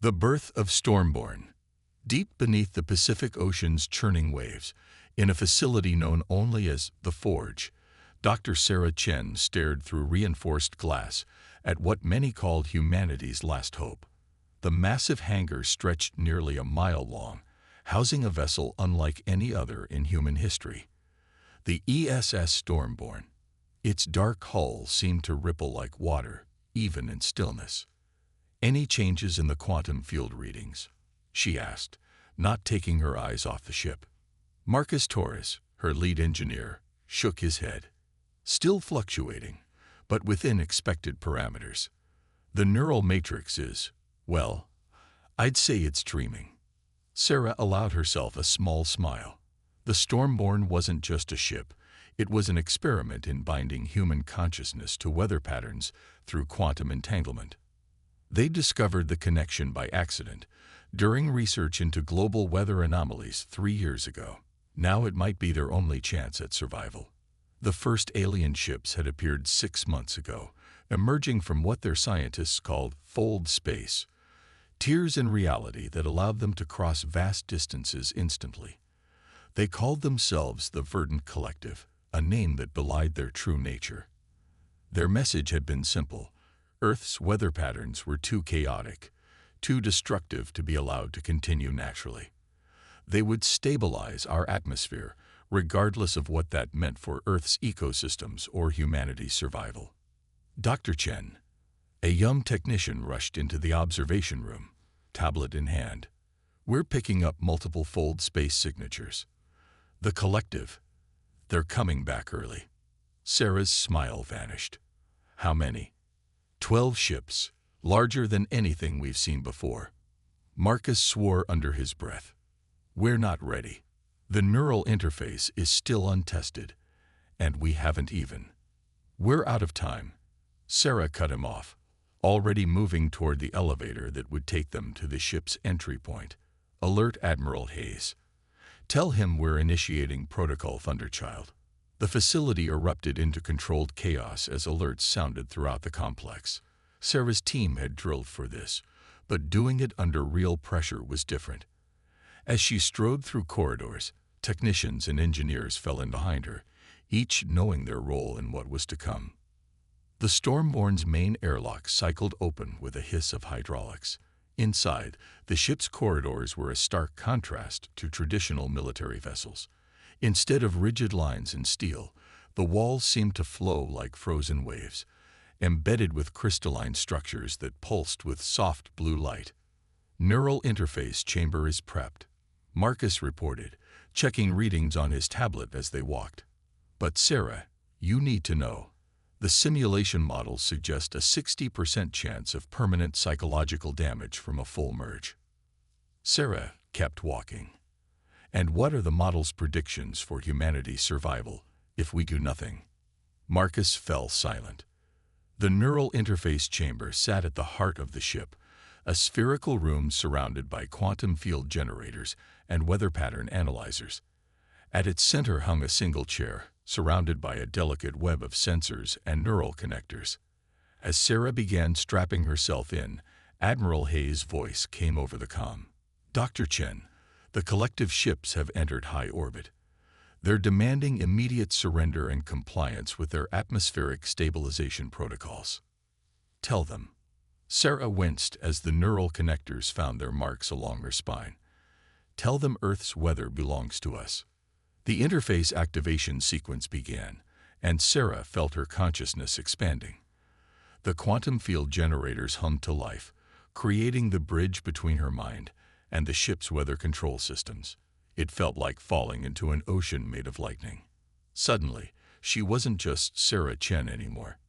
The birth of Stormborn. Deep beneath the Pacific Ocean's churning waves, in a facility known only as the Forge, Dr. Sarah Chen stared through reinforced glass at what many called humanity's last hope. The massive hangar stretched nearly a mile long, housing a vessel unlike any other in human history. The ESS Stormborn. Its dark hull seemed to ripple like water, even in stillness. "Any changes in the quantum field readings?" she asked, not taking her eyes off the ship. Marcus Torres, her lead engineer, shook his head. "Still fluctuating, but within expected parameters. The neural matrix is, well, I'd say it's dreaming." Sarah allowed herself a small smile. The Stormborn wasn't just a ship, it was an experiment in binding human consciousness to weather patterns through quantum entanglement. They discovered the connection by accident during research into global weather anomalies 3 years ago. Now it might be their only chance at survival. The first alien ships had appeared 6 months ago, emerging from what their scientists called fold space, tiers in reality that allowed them to cross vast distances instantly. They called themselves the Verdant Collective, a name that belied their true nature. Their message had been simple. Earth's weather patterns were too chaotic, too destructive to be allowed to continue naturally. They would stabilize our atmosphere, regardless of what that meant for Earth's ecosystems or humanity's survival. Dr. Chen, a young technician, rushed into the observation room, tablet in hand. "We're picking up multiple fold space signatures. The collective, they're coming back early." Sarah's smile vanished. "How many?" 12 ships, larger than anything we've seen before." Marcus swore under his breath. "We're not ready. The neural interface is still untested, and we haven't even." "We're out of time." Sarah cut him off, already moving toward the elevator that would take them to the ship's entry point. "Alert Admiral Hayes. Tell him we're initiating Protocol Thunderchild." The facility erupted into controlled chaos as alerts sounded throughout the complex. Sarah's team had drilled for this, but doing it under real pressure was different. As she strode through corridors, technicians and engineers fell in behind her, each knowing their role in what was to come. The Stormborn's main airlock cycled open with a hiss of hydraulics. Inside, the ship's corridors were a stark contrast to traditional military vessels. Instead of rigid lines in steel, the walls seemed to flow like frozen waves, embedded with crystalline structures that pulsed with soft blue light. "Neural interface chamber is prepped," Marcus reported, checking readings on his tablet as they walked. "But Sarah, you need to know. The simulation models suggest a 60% chance of permanent psychological damage from a full merge." Sarah kept walking. "And what are the model's predictions for humanity's survival if we do nothing?" Marcus fell silent. The neural interface chamber sat at the heart of the ship, a spherical room surrounded by quantum field generators and weather pattern analyzers. At its center hung a single chair, surrounded by a delicate web of sensors and neural connectors. As Sarah began strapping herself in, Admiral Hayes' voice came over the comm. "Dr. Chen, the collective ships have entered high orbit. They're demanding immediate surrender and compliance with their atmospheric stabilization protocols. Tell them." Sarah winced as the neural connectors found their marks along her spine. "Tell them Earth's weather belongs to us." The interface activation sequence began, and Sarah felt her consciousness expanding. The quantum field generators hummed to life, creating the bridge between her mind and the ship's weather control systems. It felt like falling into an ocean made of lightning. Suddenly, she wasn't just Sarah Chen anymore.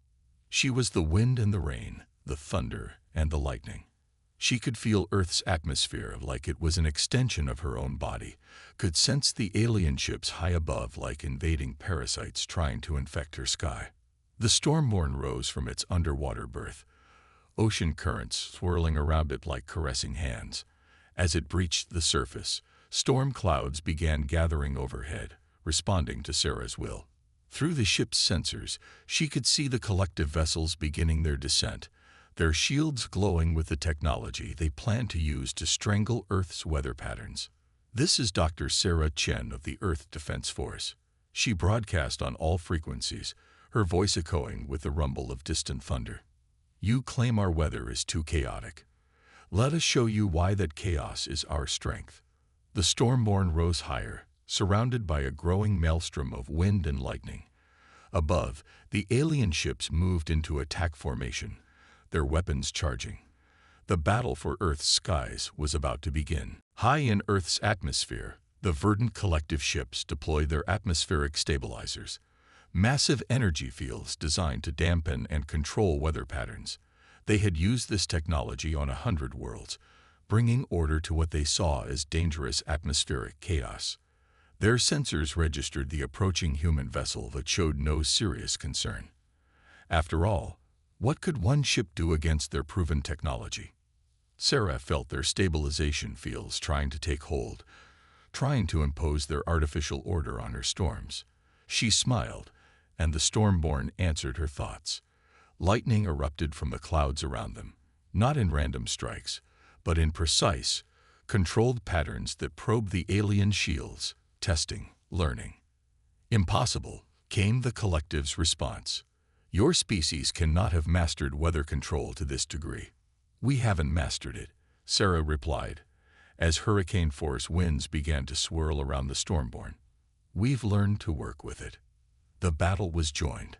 She was the wind and the rain, the thunder and the lightning. She could feel Earth's atmosphere like it was an extension of her own body, could sense the alien ships high above like invading parasites trying to infect her sky. The Stormborn rose from its underwater berth, ocean currents swirling around it like caressing hands. As it breached the surface, storm clouds began gathering overhead, responding to Sarah's will. Through the ship's sensors, she could see the collective vessels beginning their descent, their shields glowing with the technology they plan to use to strangle Earth's weather patterns. This is Dr. Sarah Chen of the Earth Defense Force. She broadcast on all frequencies, her voice echoing with the rumble of distant thunder. You claim our weather is too chaotic. Let us show you why that chaos is our strength. The Stormborn rose higher, surrounded by a growing maelstrom of wind and lightning. Above, the alien ships moved into attack formation, their weapons charging. The battle for Earth's skies was about to begin. High in Earth's atmosphere, the Verdant Collective ships deployed their atmospheric stabilizers, massive energy fields designed to dampen and control weather patterns. They had used this technology on 100 worlds, bringing order to what they saw as dangerous atmospheric chaos. Their sensors registered the approaching human vessel but showed no serious concern. After all, what could one ship do against their proven technology? Sarah felt their stabilization fields trying to take hold, trying to impose their artificial order on her storms. She smiled, and the Stormborn answered her thoughts. Lightning erupted from the clouds around them, not in random strikes, but in precise, controlled patterns that probed the alien shields, testing, learning. Impossible, came the collective's response. Your species cannot have mastered weather control to this degree. We haven't mastered it, Sarah replied, as hurricane-force winds began to swirl around the Stormborn. We've learned to work with it. The battle was joined.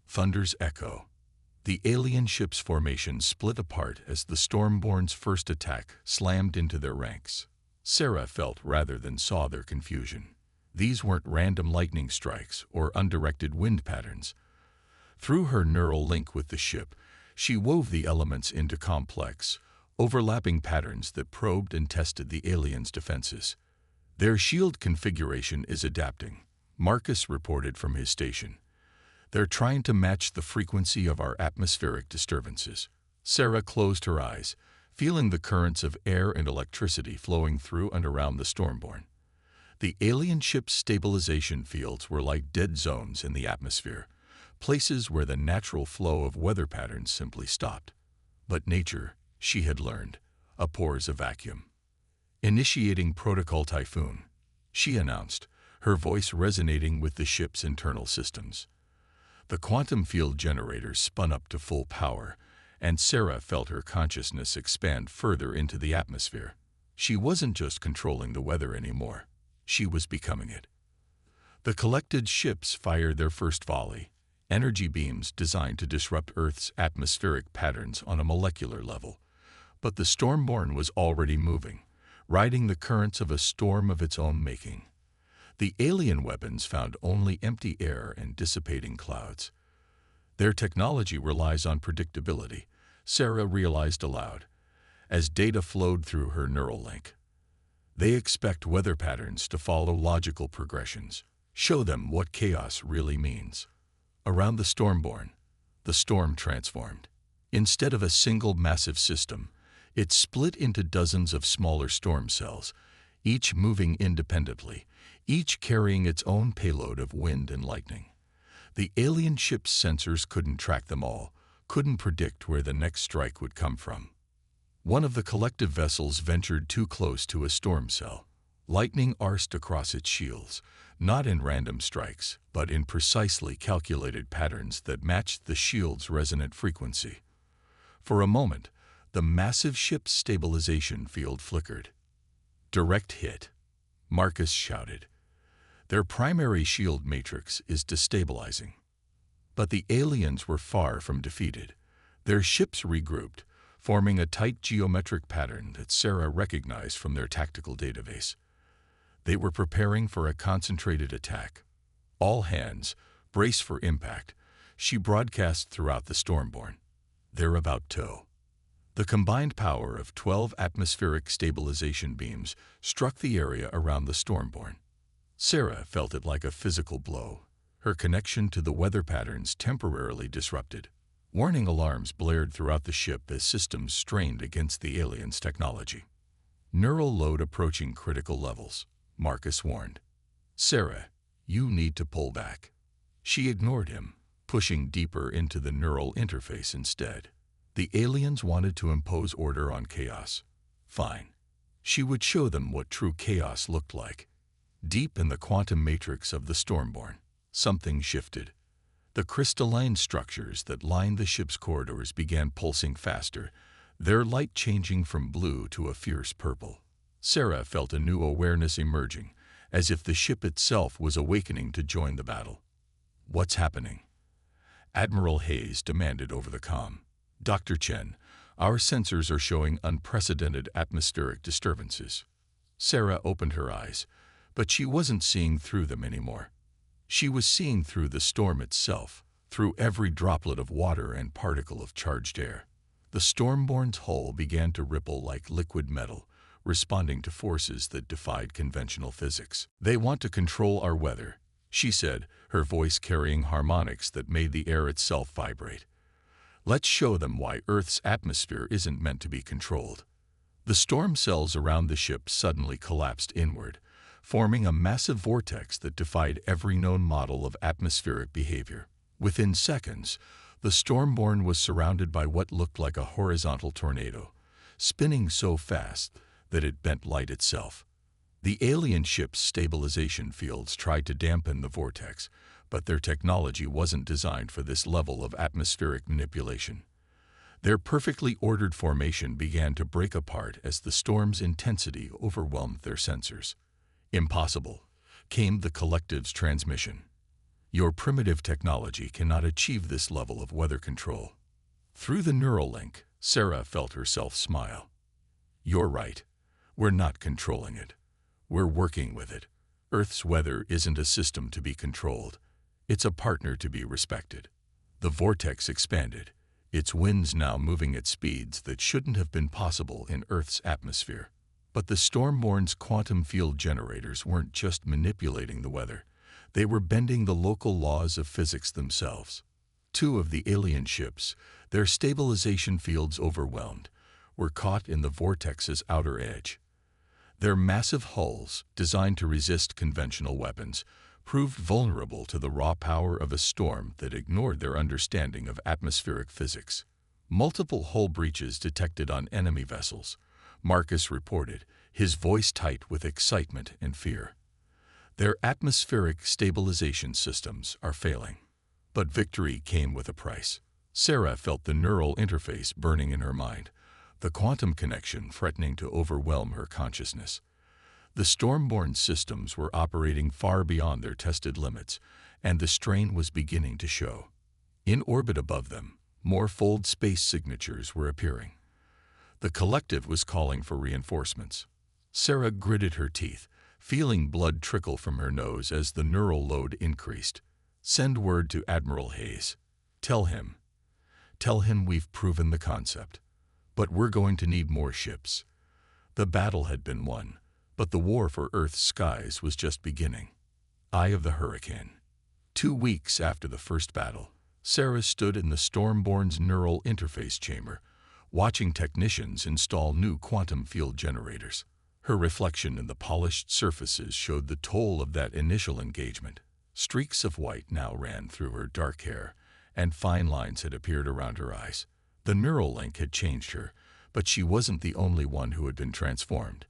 Thunder's echo. The alien ship's formation split apart as the Stormborn's first attack slammed into their ranks. Sarah felt rather than saw their confusion. These weren't random lightning strikes or undirected wind patterns. Through her neural link with the ship, she wove the elements into complex, overlapping patterns that probed and tested the aliens' defenses. Their shield configuration is adapting, Marcus reported from his station. They're trying to match the frequency of our atmospheric disturbances. Sarah closed her eyes, feeling the currents of air and electricity flowing through and around the Stormborn. The alien ship's stabilization fields were like dead zones in the atmosphere, places where the natural flow of weather patterns simply stopped. But nature, she had learned, abhors a vacuum. Initiating Protocol Typhoon, she announced, her voice resonating with the ship's internal systems. The quantum field generators spun up to full power, and Sarah felt her consciousness expand further into the atmosphere. She wasn't just controlling the weather anymore. She was becoming it. The collected ships fired their first volley, energy beams designed to disrupt Earth's atmospheric patterns on a molecular level. But the Stormborn was already moving, riding the currents of a storm of its own making. The alien weapons found only empty air and dissipating clouds. Their technology relies on predictability, Sarah realized aloud, as data flowed through her neural link. They expect weather patterns to follow logical progressions, show them what chaos really means. Around the Stormborn, the storm transformed. Instead of a single massive system, it split into dozens of smaller storm cells, each moving independently, each carrying its own payload of wind and lightning. The alien ship's sensors couldn't track them all, couldn't predict where the next strike would come from. One of the collective vessels ventured too close to a storm cell. Lightning arced across its shields, not in random strikes, but in precisely calculated patterns that matched the shield's resonant frequency. For a moment, the massive ship's stabilization field flickered. Direct hit, Marcus shouted. Their primary shield matrix is destabilizing. But the aliens were far from defeated. Their ships regrouped, forming a tight geometric pattern that Sarah recognized from their tactical database. They were preparing for a concentrated attack. All hands, brace for impact, she broadcast throughout the Stormborn. They're about to. The combined power of 12 atmospheric stabilization beams struck the area around the Stormborn. Sarah felt it like a physical blow, her connection to the weather patterns temporarily disrupted. Warning alarms blared throughout the ship as systems strained against the aliens' technology. Neural load approaching critical levels, Marcus warned. Sarah, you need to pull back. She ignored him, pushing deeper into the neural interface instead. The aliens wanted to impose order on chaos. Fine. She would show them what true chaos looked like. Deep in the quantum matrix of the Stormborn, something shifted. The crystalline structures that lined the ship's corridors began pulsing faster, their light changing from blue to a fierce purple. Sarah felt a new awareness emerging, as if the ship itself was awakening to join the battle. "What's happening?" Admiral Hayes demanded over the comm. "Dr. Chen, our sensors are showing unprecedented atmospheric disturbances." Sarah opened her eyes, but she wasn't seeing through them anymore. She was seeing through the storm itself, through every droplet of water and particle of charged air. The Stormborn's hull began to ripple like liquid metal, responding to forces that defied conventional physics. "They want to control our weather," she said, her voice carrying harmonics that made the air itself vibrate. "Let's show them why Earth's atmosphere isn't meant to be controlled." The storm cells around the ship suddenly collapsed inward, forming a massive vortex that defied every known model of atmospheric behavior. Within seconds, the Stormborn was surrounded by what looked like a horizontal tornado, spinning so fast that it bent light itself. The alien ship's stabilization fields tried to dampen the vortex, but their technology wasn't designed for this level of atmospheric manipulation. Their perfectly ordered formation began to break apart as the storm's intensity overwhelmed their sensors. "Impossible," came the collective's transmission. "Your primitive technology cannot achieve this level of weather control." Through the neural link, Sarah felt herself smile. "You're right. We're not controlling it. We're working with it. Earth's weather isn't a system to be controlled. It's a partner to be respected." The vortex expanded, its winds now moving at speeds that shouldn't have been possible in Earth's atmosphere. But the Stormborn's quantum field generators weren't just manipulating the weather. They were bending the local laws of physics themselves. Two of the alien ships, their stabilization fields overwhelmed, were caught in the vortex's outer edge. Their massive hulls, designed to resist conventional weapons, proved vulnerable to the raw power of a storm that ignored their understanding of atmospheric physics. Multiple hull breaches detected on enemy vessels, Marcus reported, his voice tight with excitement and fear. "Their atmospheric stabilization systems are failing." But victory came with a price. Sarah felt the neural interface burning in her mind, the quantum connection threatening to overwhelm her consciousness. The Stormborn systems were operating far beyond their tested limits, and the strain was beginning to show. In orbit above them, more fold space signatures were appearing. The collective was calling for reinforcements. Sarah gritted her teeth, feeling blood trickle from her nose as the neural load increased. "Send word to Admiral Hayes. Tell him we've proven the concept. But we're going to need more ships." The battle had been won, but the war for Earth's skies was just beginning. Eye of the Hurricane. 2 weeks after the first battle, Sarah stood in the Stormborn's neural interface chamber, watching technicians install new quantum field generators. Her reflection in the polished surfaces showed the toll of that initial engagement. Streaks of white now ran through her dark hair, and fine lines had appeared around her eyes. The neural link had changed her, but she wasn't the only one who had been transformed.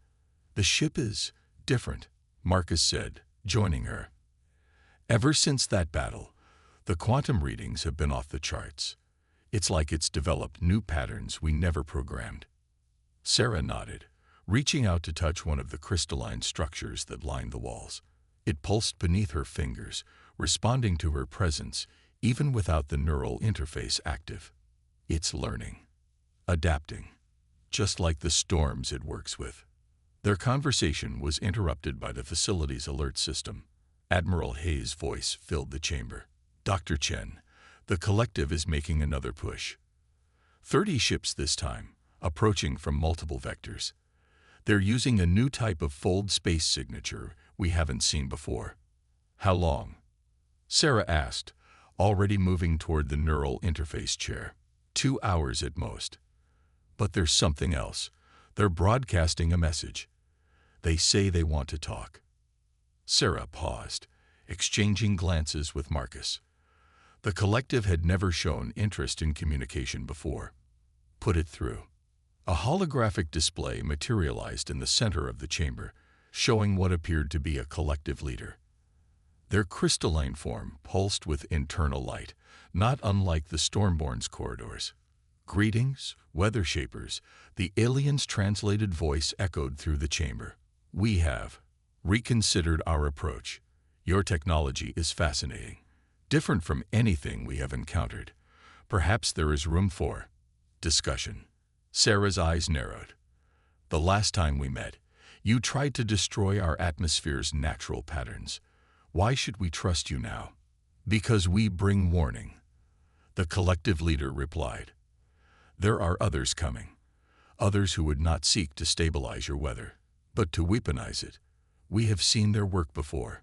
"The ship is different," Marcus said, joining her. "Ever since that battle, the quantum readings have been off the charts. It's like it's developed new patterns we never programmed." Sarah nodded, reaching out to touch one of the crystalline structures that lined the walls. It pulsed beneath her fingers, responding to her presence even without the neural interface active. "It's learning, adapting, just like the storms it works with." Their conversation was interrupted by the facility's alert system. Admiral Hayes' voice filled the chamber. "Dr. Chen, the collective is making another push. 30 ships this time, approaching from multiple vectors. They're using a new type of fold space signature we haven't seen before." "How long?" Sarah asked, already moving toward the neural interface chair. 2 hours at most. "But there's something else. They're broadcasting a message. They say they want to talk." Sarah paused, exchanging glances with Marcus. The collective had never shown interest in communication before. Put it through. A holographic display materialized in the center of the chamber, showing what appeared to be a collective leader. Their crystalline form pulsed with internal light, not unlike the Stormborn's corridors. "Greetings, Weather Shapers," the alien's translated voice echoed through the chamber. "We have reconsidered our approach. Your technology is fascinating, different from anything we have encountered. Perhaps there is room for discussion." Sarah's eyes narrowed. "The last time we met, you tried to destroy our atmosphere's natural patterns. Why should we trust you now?" "Because we bring warning," the collective leader replied. "There are others coming, others who would not seek to stabilize your weather, but to weaponize it. We have seen their work before."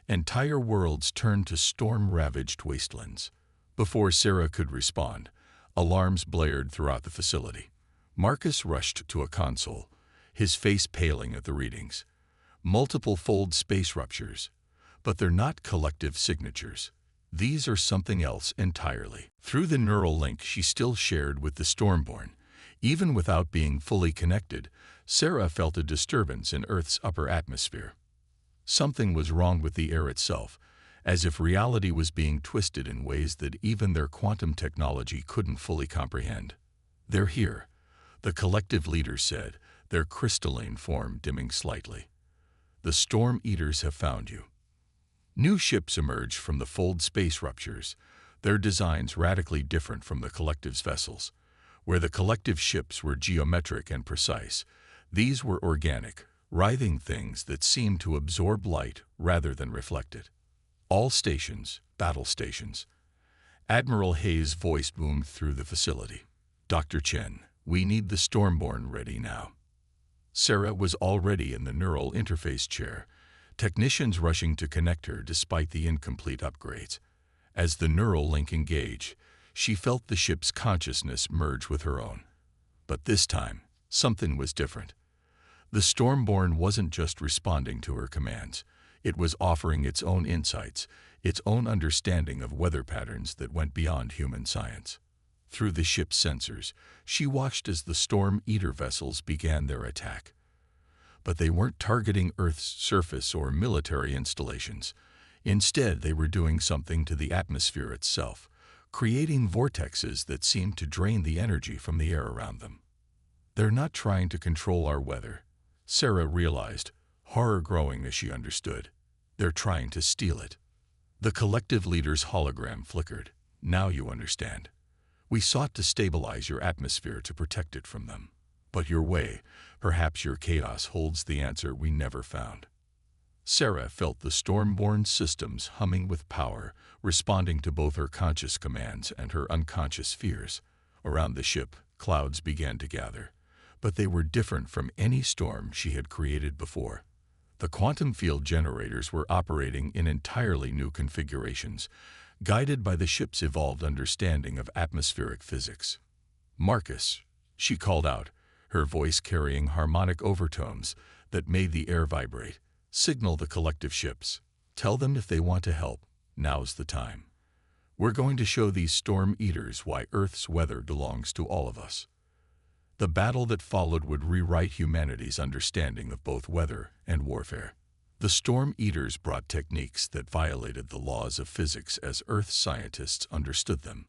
Entire worlds turned to storm-ravaged wastelands. Before Sarah could respond, alarms blared throughout the facility. Marcus rushed to a console, his face paling at the readings. Multiple fold space ruptures. But they're not collective signatures. These are something else entirely. Through the neural link she still shared with the Stormborn, even without being fully connected, Sarah felt a disturbance in Earth's upper atmosphere. Something was wrong with the air itself, as if reality was being twisted in ways that even their quantum technology couldn't fully comprehend. "They're here," the collective leader said, their crystalline form dimming slightly. "The Storm Eaters have found you." New ships emerged from the fold space ruptures, their designs radically different from the collective's vessels. Where the collective ships were geometric and precise, these were organic, writhing things that seemed to absorb light rather than reflect it. "All stations, battle stations." Admiral Hayes' voice boomed through the facility. "Dr. Chen, we need the Stormborn ready now." Sarah was already in the neural interface chair, technicians rushing to connect her despite the incomplete upgrades. As the neural link engaged, she felt the ship's consciousness merge with her own. But this time, something was different. The Stormborn wasn't just responding to her commands. It was offering its own insights, its own understanding of weather patterns that went beyond human science. Through the ship's sensors, she watched as the Storm Eater vessels began their attack. But they weren't targeting Earth's surface or military installations. Instead, they were doing something to the atmosphere itself, creating vortexes that seemed to drain the energy from the air around them. "They're not trying to control our weather," Sarah realized, horror growing as she understood. "They're trying to steal it." The collective leader's hologram flickered. "Now you understand. We sought to stabilize your atmosphere to protect it from them. But your way, perhaps your chaos, holds the answer we never found." Sarah felt the Stormborn systems humming with power, responding to both her conscious commands and her unconscious fears. Around the ship, clouds began to gather, but they were different from any storm she had created before. The quantum field generators were operating in entirely new configurations, guided by the ship's evolved understanding of atmospheric physics. "Marcus," she called out, her voice carrying harmonic overtones that made the air vibrate. "Signal the collective ships. Tell them if they want to help, now's the time. We're going to show these Storm Eaters why Earth's weather belongs to all of us." The battle that followed would rewrite humanity's understanding of both weather and warfare. The Storm Eaters brought techniques that violated the laws of physics as Earth scientists understood them.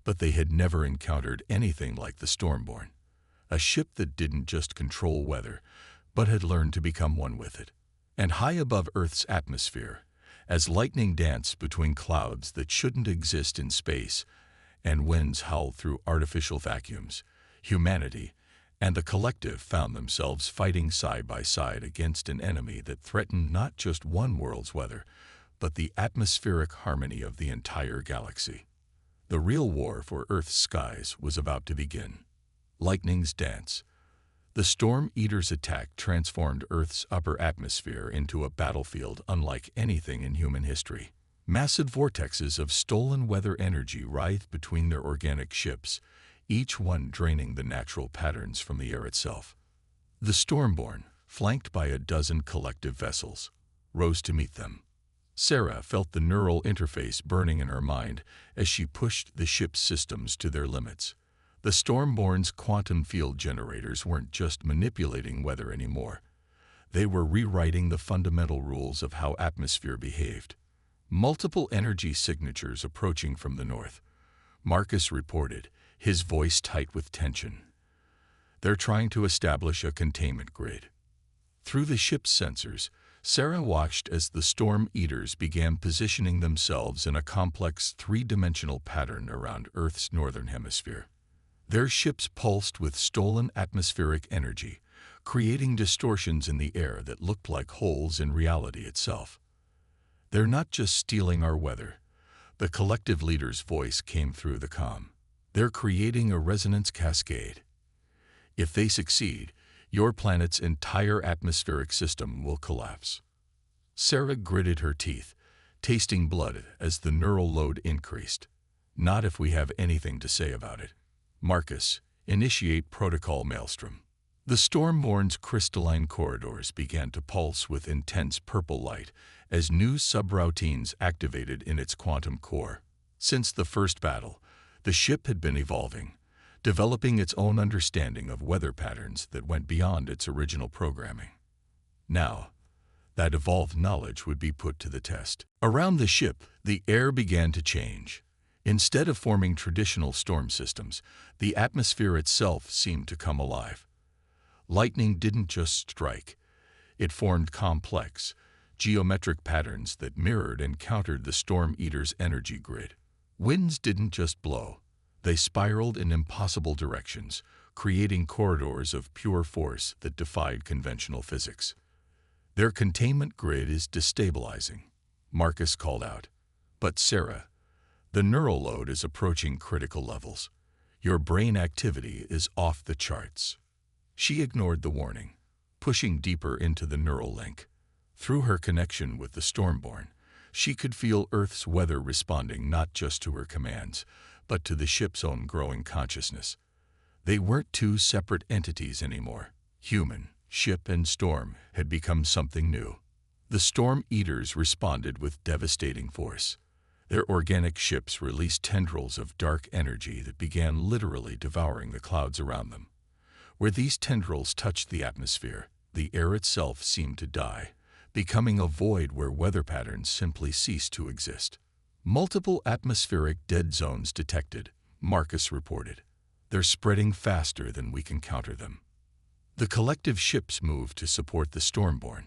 But they had never encountered anything like the Stormborn. A ship that didn't just control weather, but had learned to become one with it. And high above Earth's atmosphere, as lightning danced between clouds that shouldn't exist in space, and winds howled through artificial vacuums, humanity and the collective found themselves fighting side by side against an enemy that threatened not just one world's weather, but the atmospheric harmony of the entire galaxy. The real war for Earth's skies was about to begin. Lightning's dance. The Storm Eater's attack transformed Earth's upper atmosphere into a battlefield unlike anything in human history. Massive vortexes of stolen weather energy writhed between their organic ships, each one draining the natural patterns from the air itself. The Stormborn, flanked by a dozen collective vessels, rose to meet them. Sarah felt the neural interface burning in her mind as she pushed the ship's systems to their limits. The Stormborn's quantum field generators weren't just manipulating weather anymore. They were rewriting the fundamental rules of how atmosphere behaved. Multiple energy signatures approaching from the north. Marcus reported, his voice tight with tension. They're trying to establish a containment grid. Through the ship's sensors, Sarah watched as the Storm Eaters began positioning themselves in a complex three-dimensional pattern around Earth's northern hemisphere. Their ships pulsed with stolen atmospheric energy, creating distortions in the air that looked like holes in reality itself. They're not just stealing our weather. The collective leader's voice came through the comm. They're creating a resonance cascade. If they succeed, your planet's entire atmospheric system will collapse. Sarah gritted her teeth, tasting blood as the neural load increased. Not if we have anything to say about it. Marcus, initiate Protocol Maelstrom. The Stormborn's crystalline corridors began to pulse with intense purple light as new subroutines activated in its quantum core. Since the first battle, the ship had been evolving, developing its own understanding of weather patterns that went beyond its original programming. Now, that evolved knowledge would be put to the test. Around the ship, the air began to change. Instead of forming traditional storm systems, the atmosphere itself seemed to come alive. Lightning didn't just strike. It formed complex, geometric patterns that mirrored and countered the Storm Eater's energy grid. Winds didn't just blow. They spiraled in impossible directions, creating corridors of pure force that defied conventional physics. Their containment grid is destabilizing, Marcus called out. But Sarah, the neural load is approaching critical levels. Your brain activity is off the charts. She ignored the warning, pushing deeper into the neural link. Through her connection with the Stormborn, she could feel Earth's weather responding not just to her commands, but to the ship's own growing consciousness. They weren't two separate entities anymore. Human, ship, and storm had become something new. The Storm Eaters responded with devastating force. Their organic ships released tendrils of dark energy that began literally devouring the clouds around them. Where these tendrils touched the atmosphere, the air itself seemed to die, becoming a void where weather patterns simply ceased to exist. Multiple atmospheric dead zones detected, Marcus reported. They're spreading faster than we can counter them. The collective ships moved to support the Stormborn,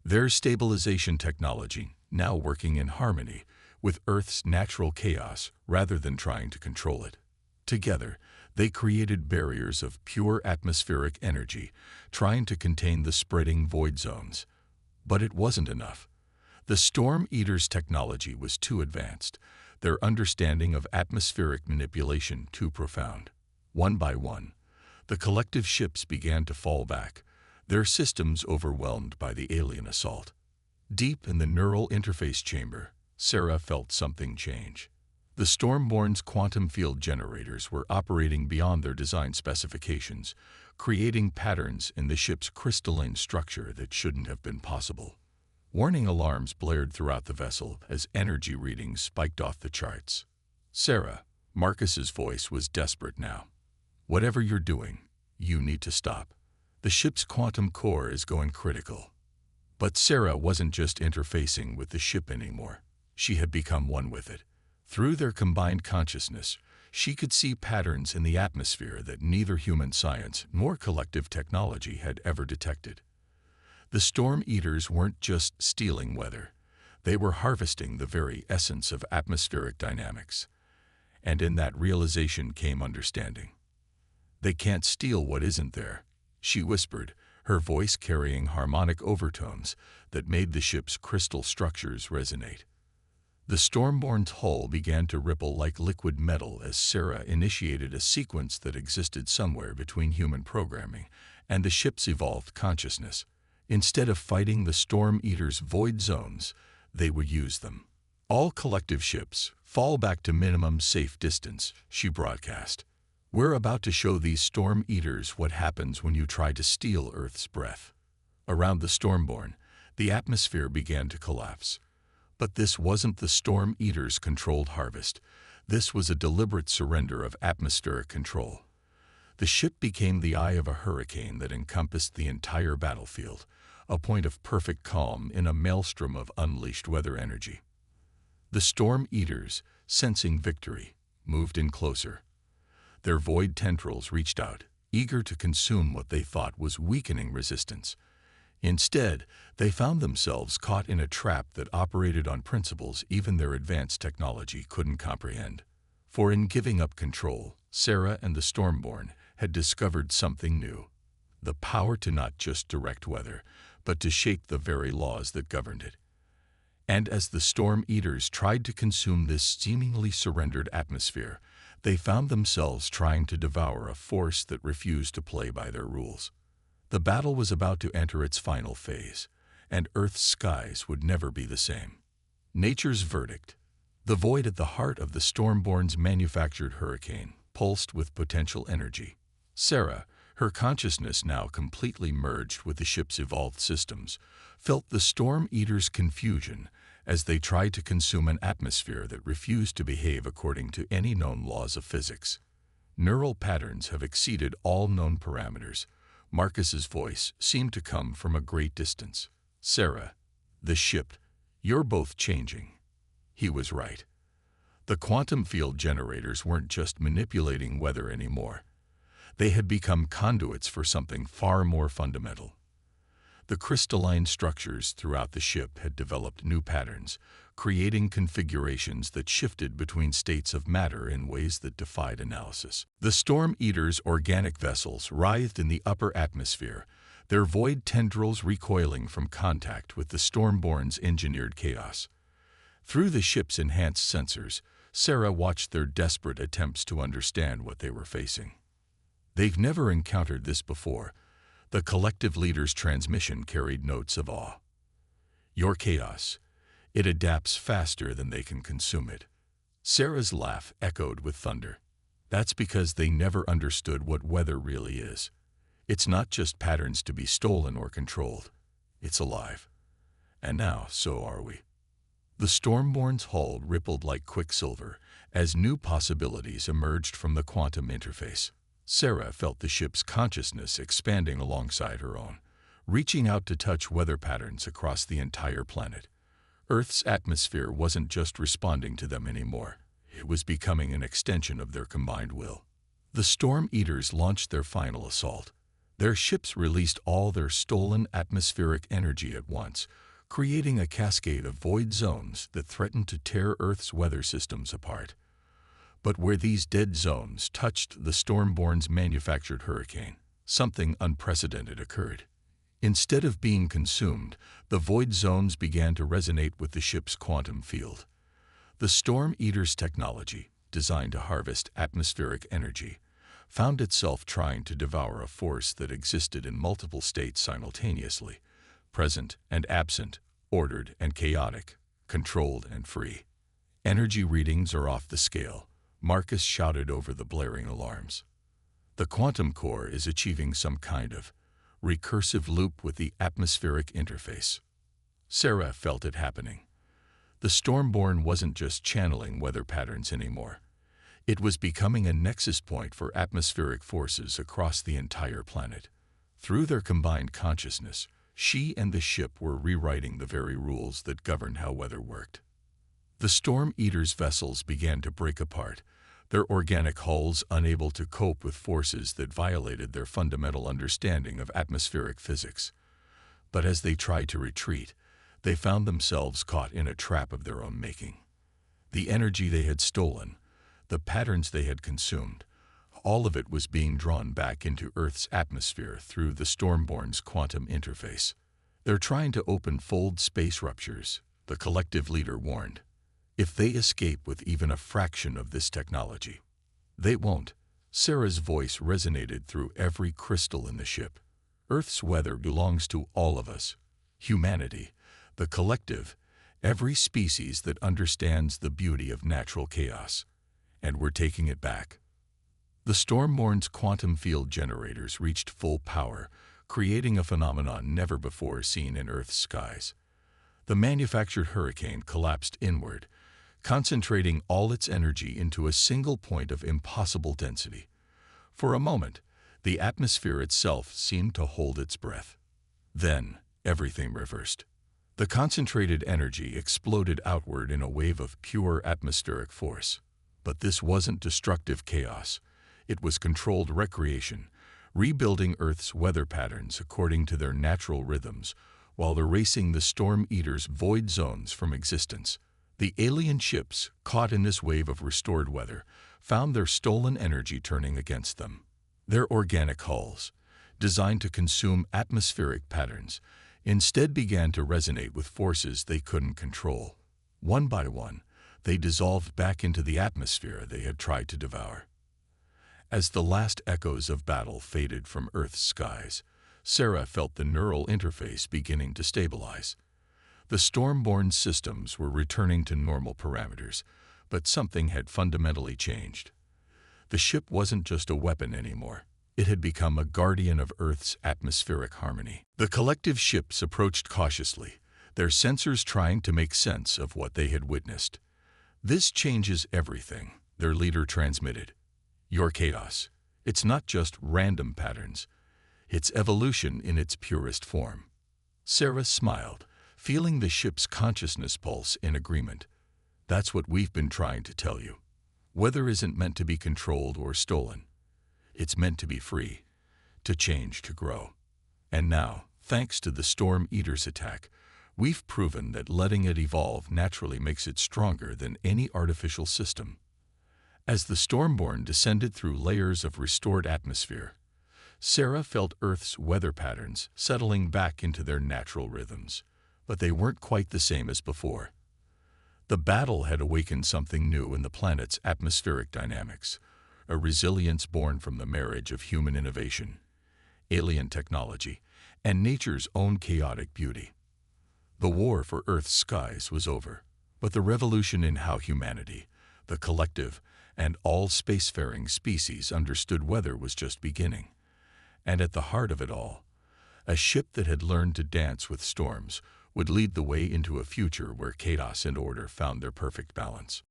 their stabilization technology now working in harmony with Earth's natural chaos rather than trying to control it. Together, they created barriers of pure atmospheric energy, trying to contain the spreading void zones. But it wasn't enough. The Storm Eater's technology was too advanced, their understanding of atmospheric manipulation too profound. One by one, the collective ships began to fall back, their systems overwhelmed by the alien assault. Deep in the neural interface chamber, Sarah felt something change. The Stormborn's quantum field generators were operating beyond their design specifications, creating patterns in the ship's crystalline structure that shouldn't have been possible. Warning alarms blared throughout the vessel as energy readings spiked off the charts. Sarah, Marcus's voice was desperate now. Whatever you're doing, you need to stop. The ship's quantum core is going critical. But Sarah wasn't just interfacing with the ship anymore. She had become one with it. Through their combined consciousness, she could see patterns in the atmosphere that neither human science nor collective technology had ever detected. The Storm Eaters weren't just stealing weather. They were harvesting the very essence of atmospheric dynamics. And in that realization came understanding. They can't steal what isn't there, she whispered, her voice carrying harmonic overtones that made the ship's crystal structures resonate. The Stormborn's hull began to ripple like liquid metal as Sarah initiated a sequence that existed somewhere between human programming and the ship's evolved consciousness. Instead of fighting the Storm Eater's void zones, they would use them. All collective ships, fall back to minimum safe distance, she broadcast. We're about to show these Storm Eaters what happens when you try to steal Earth's breath. Around the Stormborn, the atmosphere began to collapse. But this wasn't the Storm Eaters' controlled harvest. This was a deliberate surrender of atmospheric control. The ship became the eye of a hurricane that encompassed the entire battlefield, a point of perfect calm in a maelstrom of unleashed weather energy. The Storm Eaters, sensing victory, moved in closer. Their void tendrils reached out, eager to consume what they thought was weakening resistance. Instead, they found themselves caught in a trap that operated on principles even their advanced technology couldn't comprehend. For in giving up control, Sarah and the Stormborn had discovered something new: the power to not just direct weather, but to shape the very laws that governed it. And as the Storm Eaters tried to consume this seemingly surrendered atmosphere, they found themselves trying to devour a force that refused to play by their rules. The battle was about to enter its final phase, and Earth's skies would never be the same. Nature's verdict. The void at the heart of the Stormborn's manufactured hurricane pulsed with potential energy. Sarah, her consciousness now completely merged with the ship's evolved systems, felt the Storm Eaters' confusion as they tried to consume an atmosphere that refused to behave according to any known laws of physics. Neural patterns have exceeded all known parameters. Marcus's voice seemed to come from a great distance. Sarah, the ship, you're both changing. He was right. The quantum field generators weren't just manipulating weather anymore. They had become conduits for something far more fundamental. The crystalline structures throughout the ship had developed new patterns, creating configurations that shifted between states of matter in ways that defied analysis. The Storm Eaters' organic vessels writhed in the upper atmosphere, their void tendrils recoiling from contact with the Stormborn's engineered chaos. Through the ship's enhanced sensors, Sarah watched their desperate attempts to understand what they were facing. They've never encountered this before. The collective leader's transmission carried notes of awe. Your chaos. It adapts faster than they can consume it. Sarah's laugh echoed with thunder. That's because they never understood what weather really is. It's not just patterns to be stolen or controlled. It's alive. And now, so are we. The Stormborn's hull rippled like quicksilver as new possibilities emerged from the quantum interface. Sarah felt the ship's consciousness expanding alongside her own, reaching out to touch weather patterns across the entire planet. Earth's atmosphere wasn't just responding to them anymore. It was becoming an extension of their combined will. The Storm Eaters launched their final assault. Their ships released all their stolen atmospheric energy at once, creating a cascade of void zones that threatened to tear Earth's weather systems apart. But where these dead zones touched the Stormborn's manufactured hurricane, something unprecedented occurred. Instead of being consumed, the void zones began to resonate with the ship's quantum field. The Storm Eater's technology, designed to harvest atmospheric energy, found itself trying to devour a force that existed in multiple states simultaneously: present and absent, ordered and chaotic, controlled and free. Energy readings are off the scale, Marcus shouted over the blaring alarms. The quantum core is achieving some kind of recursive loop with the atmospheric interface. Sarah felt it happening. The Stormborn wasn't just channeling weather patterns anymore. It was becoming a nexus point for atmospheric forces across the entire planet. Through their combined consciousness, she and the ship were rewriting the very rules that governed how weather worked. The Storm Eaters' vessels began to break apart, their organic hulls unable to cope with forces that violated their fundamental understanding of atmospheric physics. But as they tried to retreat, they found themselves caught in a trap of their own making. The energy they had stolen, the patterns they had consumed, all of it was being drawn back into Earth's atmosphere through the Stormborn's quantum interface. They're trying to open fold space ruptures, the collective leader warned. If they escape with even a fraction of this technology, they won't. Sarah's voice resonated through every crystal in the ship. Earth's weather belongs to all of us. Humanity, the collective, every species that understands the beauty of natural chaos. And we're taking it back. The Stormborn's quantum field generators reached full power, creating a phenomenon never before seen in Earth's skies. The manufactured hurricane collapsed inward, concentrating all its energy into a single point of impossible density. For a moment, the atmosphere itself seemed to hold its breath. Then, everything reversed. The concentrated energy exploded outward in a wave of pure atmospheric force. But this wasn't destructive chaos. It was controlled recreation, rebuilding Earth's weather patterns according to their natural rhythms, while erasing the storm eater's void zones from existence. The alien ships, caught in this wave of restored weather, found their stolen energy turning against them. Their organic hulls, designed to consume atmospheric patterns, instead began to resonate with forces they couldn't control. One by one, they dissolved back into the atmosphere they had tried to devour. As the last echoes of battle faded from Earth's skies, Sarah felt the neural interface beginning to stabilize. The storm-born systems were returning to normal parameters, but something had fundamentally changed. The ship wasn't just a weapon anymore. It had become a guardian of Earth's atmospheric harmony. The collective ships approached cautiously, their sensors trying to make sense of what they had witnessed. "This changes everything," their leader transmitted. "Your chaos. It's not just random patterns. It's evolution in its purest form." Sarah smiled, feeling the ship's consciousness pulse in agreement. "That's what we've been trying to tell you. Weather isn't meant to be controlled or stolen. It's meant to be free, to change, to grow. And now, thanks to the Storm Eater's attack, we've proven that letting it evolve naturally makes it stronger than any artificial system." As the Stormborn descended through layers of restored atmosphere, Sarah felt Earth's weather patterns settling back into their natural rhythms. But they weren't quite the same as before. The battle had awakened something new in the planet's atmospheric dynamics, a resilience born from the marriage of human innovation, alien technology, and nature's own chaotic beauty. The war for Earth's skies was over, but the revolution in how humanity, the collective, and all spacefaring species understood weather was just beginning. And at the heart of it all, a ship that had learned to dance with storms would lead the way into a future where chaos and order found their perfect balance.